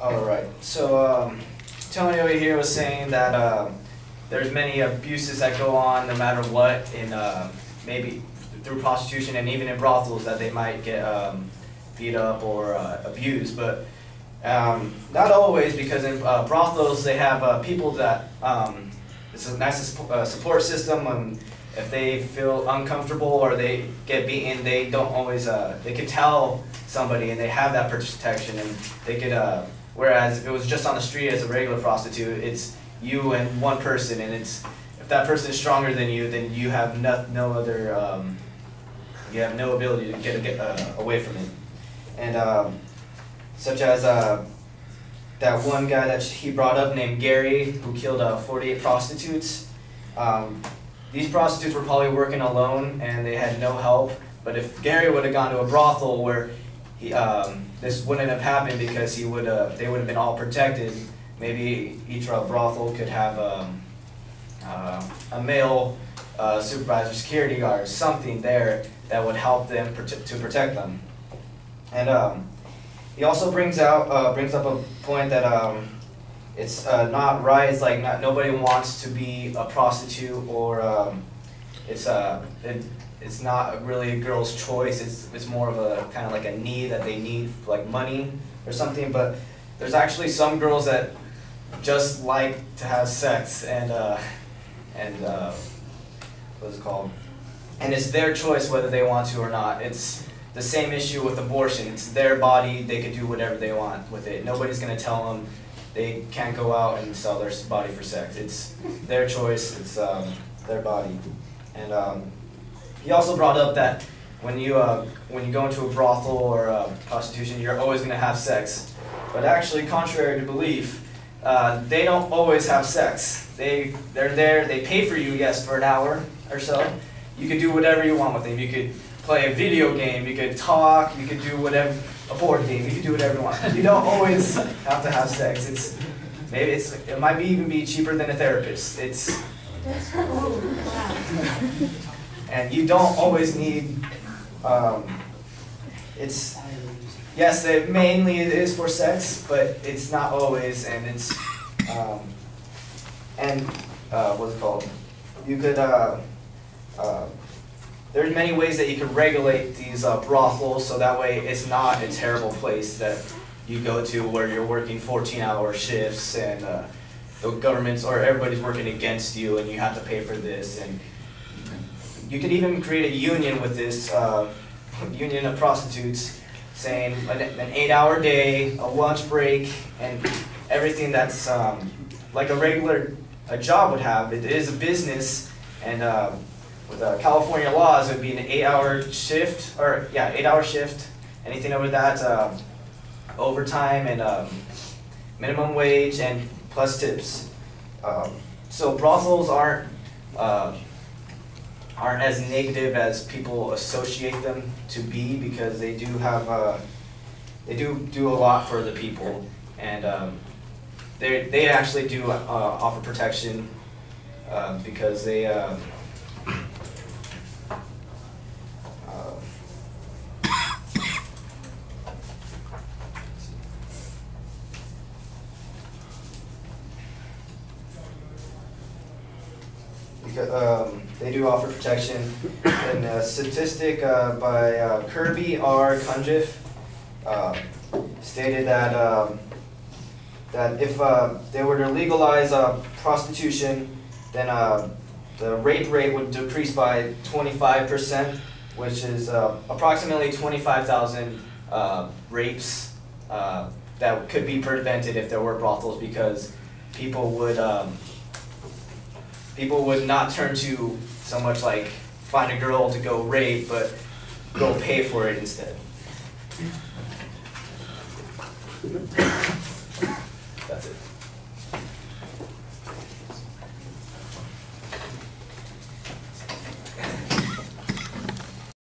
All right. So Tony over here was saying that there's many abuses that go on no matter what in maybe through prostitution and even in brothels that they might get beat up or abused, but not always, because in brothels they have people that it's a nice support system. If they feel uncomfortable or they get beaten, they don't always they could tell somebody and they have that protection, and they could whereas if it was just on the street as a regular prostitute, it's you and one person, and it's if that person is stronger than you, then you have no other you have no ability to get away from it. And such as that one guy that he brought up named Gary, who killed 48 prostitutes. These prostitutes were probably working alone and they had no help, but if Gary would have gone to a brothel where he, this wouldn't have happened, because he would they would have been all protected. Maybe each brothel could have a male supervisor, security guard, something there that would help them to protect them. And he also brings up a point that it's not right. It's like nobody wants to be a prostitute, or it's not really a girl's choice. It's more of a kind of like a need that they need, like money or something. But there's actually some girls that just like to have sex, and what's it called? And it's their choice whether they want to or not. It's the same issue with abortion. It's their body. They can do whatever they want with it. Nobody's going to tell them they can't go out and sell their body for sex. It's their choice. It's their body. And he also brought up that when you go into a brothel or prostitution, you're always going to have sex. But actually, contrary to belief, they don't always have sex. They're there. They pay for you, yes, for an hour or so. You could do whatever you want with them. You could play a video game. You could talk. You could do whatever, a board game. You could do whatever you want. You don't always have to have sex. It might even be cheaper than a therapist. And you don't always need. Yes, mainly it is for sex, but it's not always, and it's what's it called? You could. There's many ways that you can regulate these brothels, so that way it's not a terrible place that you go to where you're working 14-hour shifts and the government's or everybody's working against you and you have to pay for this. And you could even create a union with this union of prostitutes, saying an 8-hour day, a lunch break, and everything that's like a job would have. It is a business, and with California laws, it would be an 8-hour shift, or 8-hour shift. Anything over that, overtime and minimum wage and plus tips. So brothels aren't as negative as people associate them to be, because they do have they do a lot for the people, and they actually do offer protection because they. They do offer protection. And a statistic by Kirby R. Cundiff stated that that if they were to legalize prostitution, then the rape rate would decrease by 25%, which is approximately 25,000 rapes that could be prevented if there were brothels, because people would not turn to so much like find a girl to go rape, but go pay for it instead. That's it.